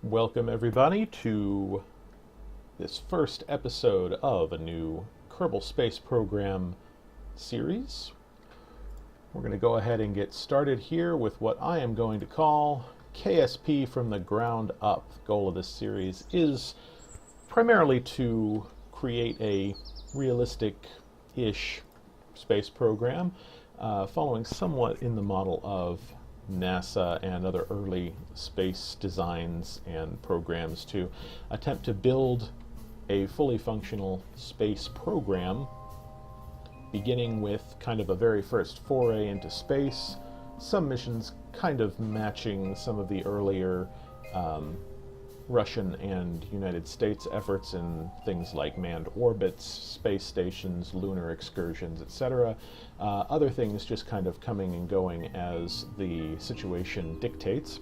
Welcome everybody to this first episode of a new Kerbal Space Program series. We're going to go ahead and get started here with what I am going to call KSP from the ground up. The goal of this series is primarily to create a realistic-ish space program, following somewhat in the model of NASA and other early space designs and programs to attempt to build a fully functional space program, beginning with kind of a very first foray into space, some missions kind of matching some of the earlier Russian and United States efforts in things like manned orbits, space stations, lunar excursions, etc. Other things just kind of coming and going as the situation dictates.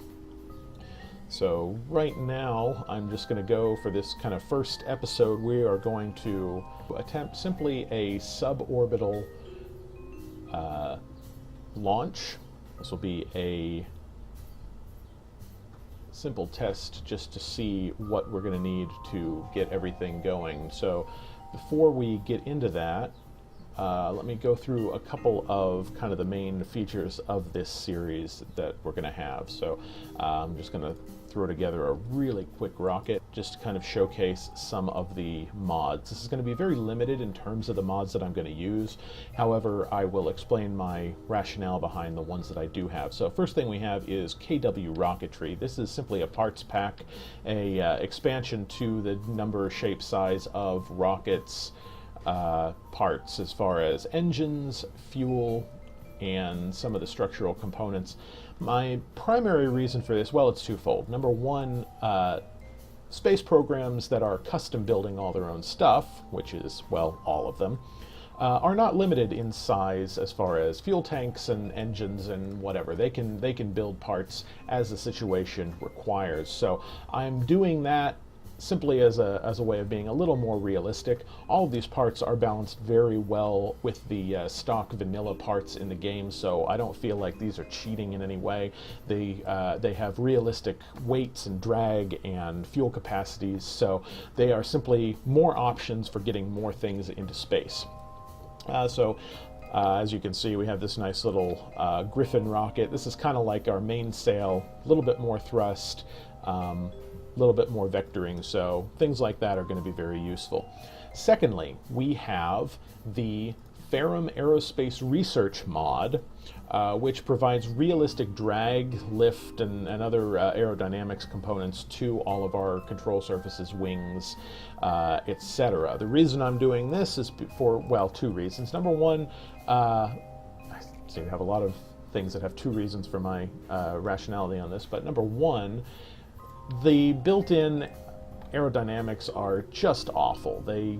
So right now, I'm just going to go for this kind of first episode. We are going to attempt simply a suborbital launch. This will be a simple test just to see what we're going to need to get everything going. So before we get into that, let me go through a couple of kind of the main features of this series that we're going to have. So I'm just going to throw together a really quick rocket just to kind of showcase some of the mods. This is going to be very limited in terms of the mods that I'm going to use. However, I will explain my rationale behind the ones that I do have. So first thing we have is KW Rocketry. This is simply a parts pack, a expansion to the number, shape, size of rockets, parts as far as engines, fuel, and some of the structural components. My primary reason for this, well, it's twofold. Number one, space programs that are custom building all their own stuff, which is, well, all of them, are not limited in size as far as fuel tanks and engines and whatever. They can build parts as the situation requires. So I'm doing that simply as a way of being a little more realistic. All of these parts are balanced very well with the stock vanilla parts in the game, so I don't feel like these are cheating in any way. They have realistic weights and drag and fuel capacities, so they are simply more options for getting more things into space. As you can see, we have this nice little Griffin rocket. This is kind of like our mainsail, a little bit more thrust, a little bit more vectoring, so things like that are going to be very useful. Secondly, we have the Ferrum Aerospace Research mod, which provides realistic drag, lift, and other aerodynamics components to all of our control surfaces, wings, etc. The reason I'm doing this is for, well, two reasons. Number one, I seem to have a lot of things that have two reasons for my rationality on this, but number one, the built-in aerodynamics are just awful. They're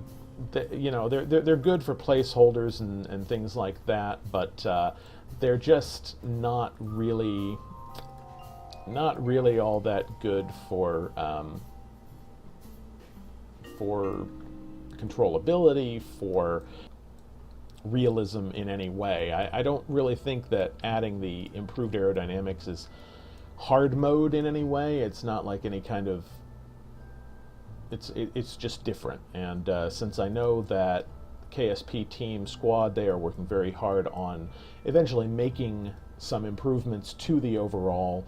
good for placeholders and things like that, but they're just not really all that good for controllability, for realism in any way. I don't really think that adding the improved aerodynamics is hard mode in any way. It's not like any kind of, it's just different. And since I know that KSP team squad, they are working very hard on eventually making some improvements to the overall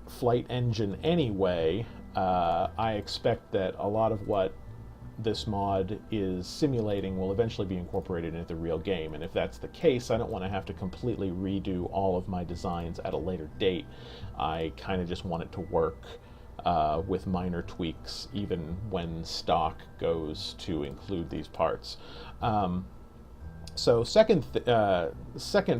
flight engine anyway, I expect that a lot of what this mod is simulating will eventually be incorporated into the real game. And if that's the case, I don't want to have to completely redo all of my designs at a later date. I kind of just want it to work with minor tweaks, even when stock goes to include these parts. So second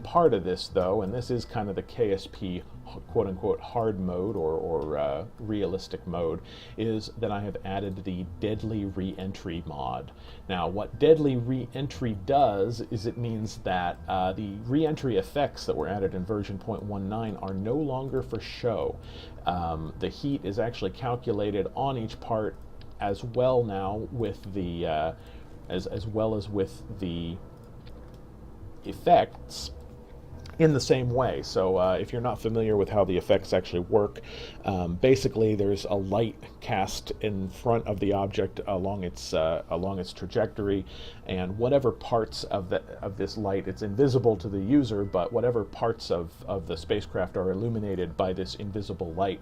part of this, though, and this is kind of the KSP quote-unquote hard mode or realistic mode, is that I have added the Deadly Re-entry mod. Now, what Deadly Re-entry does is it means that the re-entry effects that were added in version 0.19 are no longer for show. The heat is actually calculated on each part as well now with the as well as with the effects, in the same way. So if you're not familiar with how the effects actually work, basically there's a light cast in front of the object along its trajectory, and whatever parts of this light, it's invisible to the user, but whatever parts of the spacecraft are illuminated by this invisible light,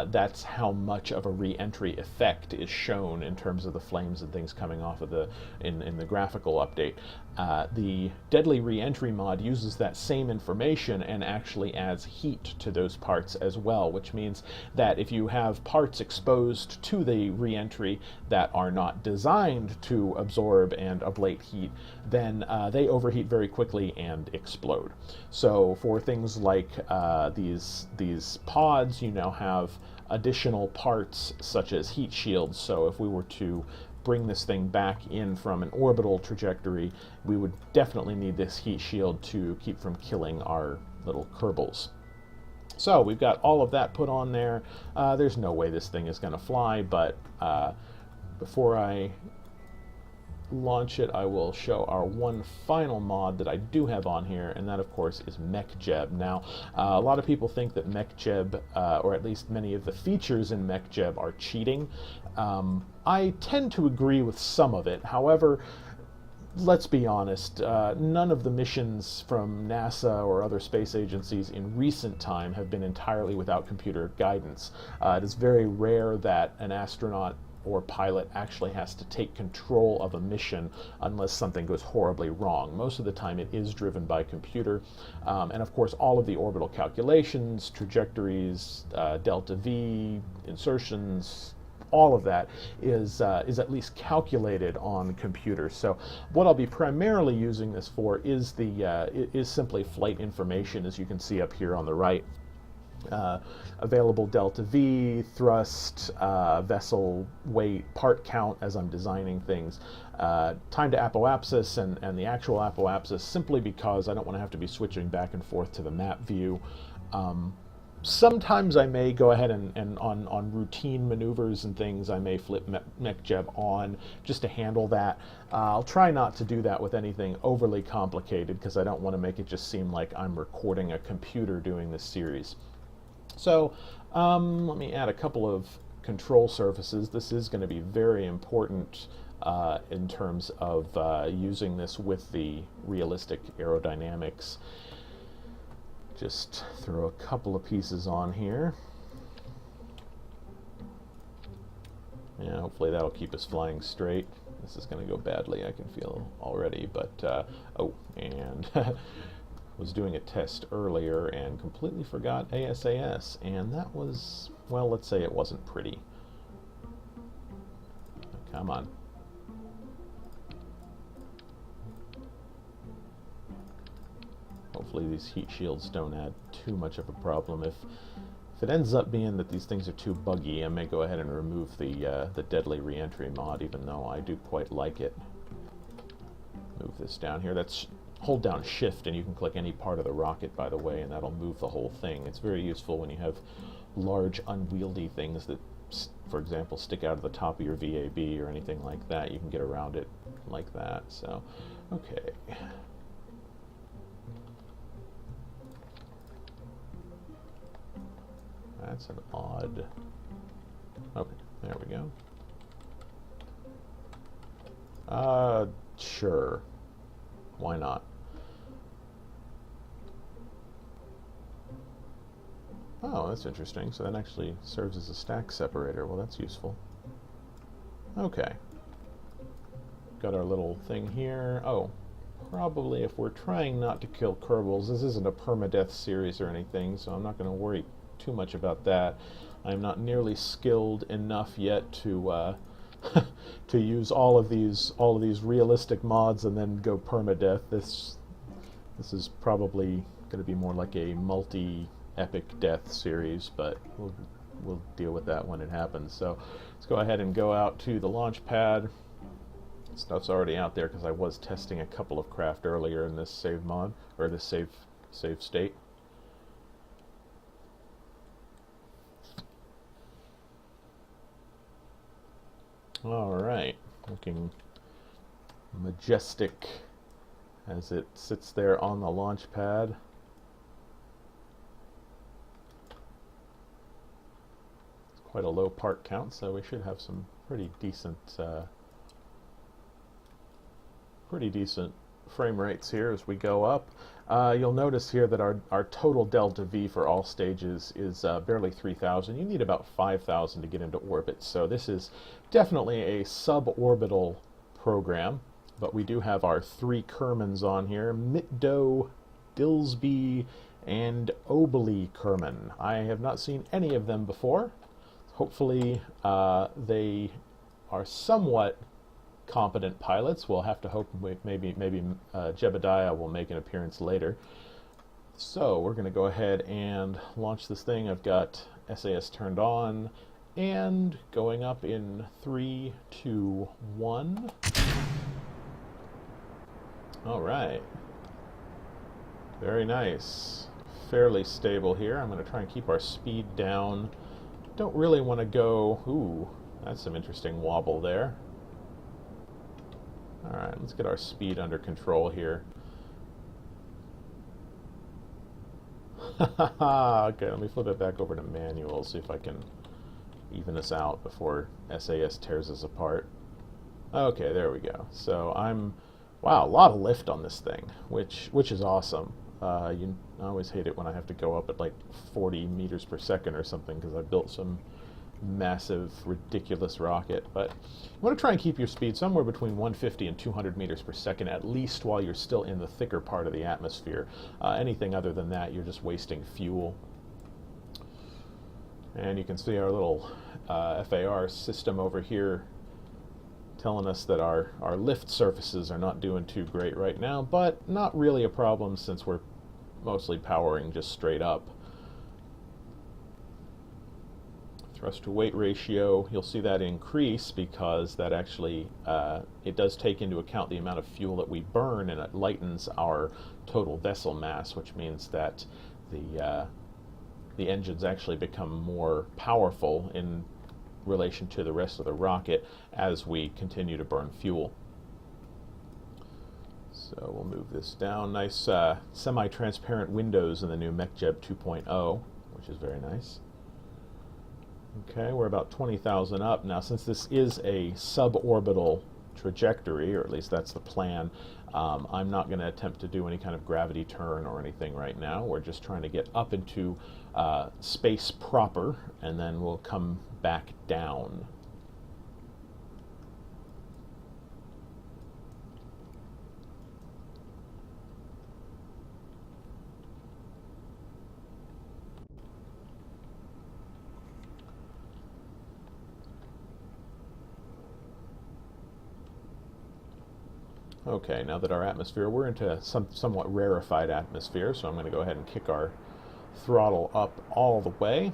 that's how much of a re-entry effect is shown in terms of the flames and things coming off of in the graphical update. The Deadly Re-entry mod uses that same information and actually adds heat to those parts as well, which means that if you have parts exposed to the re-entry that are not designed to absorb and ablate heat, then they overheat very quickly and explode. So for things like these pods, you now have additional parts such as heat shields. So if we were to bring this thing back in from an orbital trajectory, we would definitely need this heat shield to keep from killing our little Kerbals. So we've got all of that put on there. There's no way this thing is going to fly, but before I launch it, I will show our one final mod that I do have on here, and that of course is MechJeb. Now, a lot of people think that MechJeb, or at least many of the features in MechJeb, are cheating. I tend to agree with some of it. However, let's be honest, none of the missions from NASA or other space agencies in recent time have been entirely without computer guidance. It is very rare that an astronaut or pilot actually has to take control of a mission unless something goes horribly wrong. Most of the time it is driven by computer, and of course all of the orbital calculations, trajectories, delta V, insertions, all of that is at least calculated on computers. So what I'll be primarily using this for is is simply flight information, as you can see up here on the right. Available delta V, thrust, vessel weight, part count as I'm designing things, time to apoapsis and the actual apoapsis, simply because I don't want to have to be switching back and forth to the map view. Sometimes I may go ahead and on routine maneuvers and things, I may flip MechJeb on just to handle that. I'll try not to do that with anything overly complicated because I don't want to make it just seem like I'm recording a computer doing this series. So let me add a couple of control surfaces. This is going to be very important in terms of using this with the realistic aerodynamics. Just throw a couple of pieces on here. Yeah, hopefully that'll keep us flying straight. This is going to go badly, I can feel already, but oh, and was doing a test earlier and completely forgot ASAS, and that was, well, let's say it wasn't pretty. Come on. Hopefully these heat shields don't add too much of a problem. If it ends up being that these things are too buggy, I may go ahead and remove the Deadly Re-entry mod, even though I do quite like it. Move this down here. That's hold down Shift and you can click any part of the rocket, by the way, and that'll move the whole thing. It's very useful when you have large unwieldy things that, for example, stick out of the top of your VAB or anything like that. You can get around it like that. So, okay. That's an odd... Okay, there we go. Sure. Why not? Oh, that's interesting. So that actually serves as a stack separator. Well, that's useful. Okay. Got our little thing here. Oh, probably if we're trying not to kill Kerbals, this isn't a permadeath series or anything, so I'm not going to worry too much about that. I'm not nearly skilled enough yet to to use all of these realistic mods and then go permadeath. This is probably going to be more like a multi-epic death series, but we'll deal with that when it happens. So let's go ahead and go out to the launch pad. Stuff's already out there because I was testing a couple of craft earlier in this save mod, or this save state. Alright, looking majestic as it sits there on the launch pad. quite a low part count, so we should have some pretty decent frame rates here as we go up. You'll notice here that our total delta V for all stages is barely 3,000. You need about 5,000 to get into orbit, so this is definitely a suborbital program. But we do have our 3 Kermans on here: Mitdo, Dilsby, and Obeli Kerman. I have not seen any of them before. Hopefully they are somewhat competent pilots. We'll have to hope maybe Jebediah will make an appearance later. So we're going to go ahead and launch this thing. I've got SAS turned on and going up in 3, 2, 1. All right. Very nice. Fairly stable here. I'm going to try and keep our speed down. Don't really want to go... Ooh, that's some interesting wobble there. Alright, let's get our speed under control here. Okay, let me flip it back over to manual, see if I can even this out before SAS tears us apart. Okay, there we go. So wow, a lot of lift on this thing, which is awesome. I always hate it when I have to go up at like 40 meters per second or something because I built some massive, ridiculous rocket. But you want to try and keep your speed somewhere between 150 and 200 meters per second, at least while you're still in the thicker part of the atmosphere. Anything other than that, you're just wasting fuel. And you can see our little FAR system over here telling us that our lift surfaces are not doing too great right now, but not really a problem since we're mostly powering just straight up. Thrust to weight ratio, you'll see that increase because that actually, it does take into account the amount of fuel that we burn, and it lightens our total vessel mass, which means that the engines actually become more powerful in relation to the rest of the rocket as we continue to burn fuel. So we'll move this down. Nice semi-transparent windows in the new MechJeb 2.0, which is very nice. Okay, we're about 20,000 up. Now, since this is a suborbital trajectory, or at least that's the plan, I'm not going to attempt to do any kind of gravity turn or anything right now. We're just trying to get up into space proper, and then we'll come back down. Okay, now that our atmosphere, we're into somewhat rarefied atmosphere, so I'm going to go ahead and kick our throttle up all the way.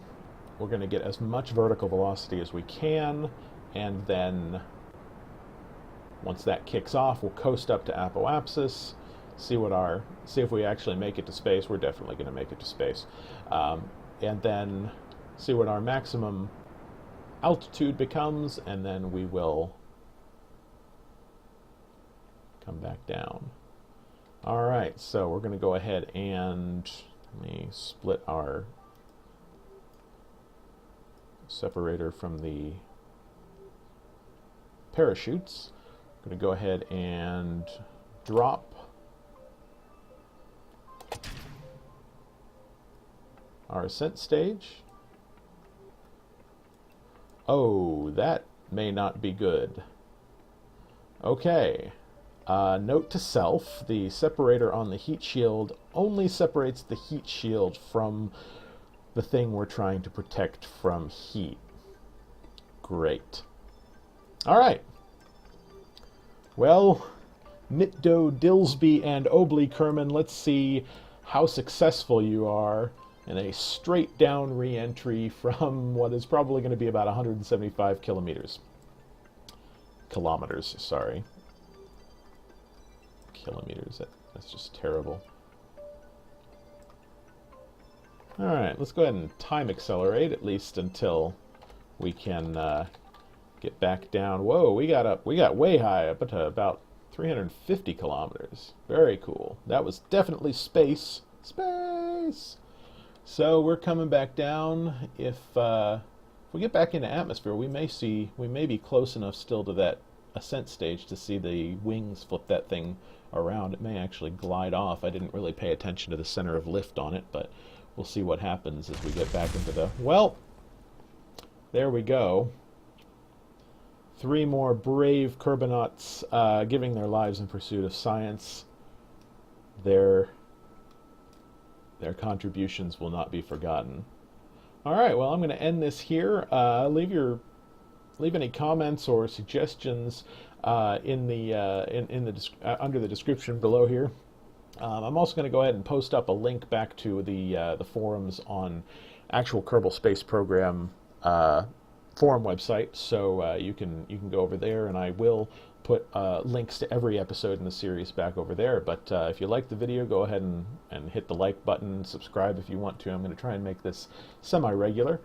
We're going to get as much vertical velocity as we can, and then once that kicks off, we'll coast up to apoapsis, see if we actually make it to space. We're definitely going to make it to space. And then see what our maximum altitude becomes, and then we will come back down. All right, so we're going to go ahead and let me split our separator from the parachutes. I'm going to go ahead and drop our ascent stage. Oh, that may not be good. Okay. Note to self, the separator on the heat shield only separates the heat shield from the thing we're trying to protect from heat. Great. All right. Well, Mitdo, Dilsby, and Obeli Kerman, let's see how successful you are in a straight down re-entry from what is probably going to be about 175 kilometers, sorry. Kilometers, that's just terrible. Alright, let's go ahead and time accelerate, at least until we can get back down. Whoa, we got way high, up to about 350 kilometers. Very cool. That was definitely space. Space! So we're coming back down. If we we get back into atmosphere, we may be close enough still to that ascent stage to see the wings flip that thing around. It may actually glide off. I didn't really pay attention to the center of lift on it, but we'll see what happens as we get back into the... Well, there we go. 3 more brave Kerbonauts giving their lives in pursuit of science. Their contributions will not be forgotten. All right, well, I'm going to end this here. Leave any comments or suggestions under the description below here. I'm also going to go ahead and post up a link back to the forums on actual Kerbal Space Program forum website, so you can go over there, and I will put links to every episode in the series back over there. But if you like the video, go ahead and hit the like button, subscribe if you want to. I'm going to try and make this semi-regular.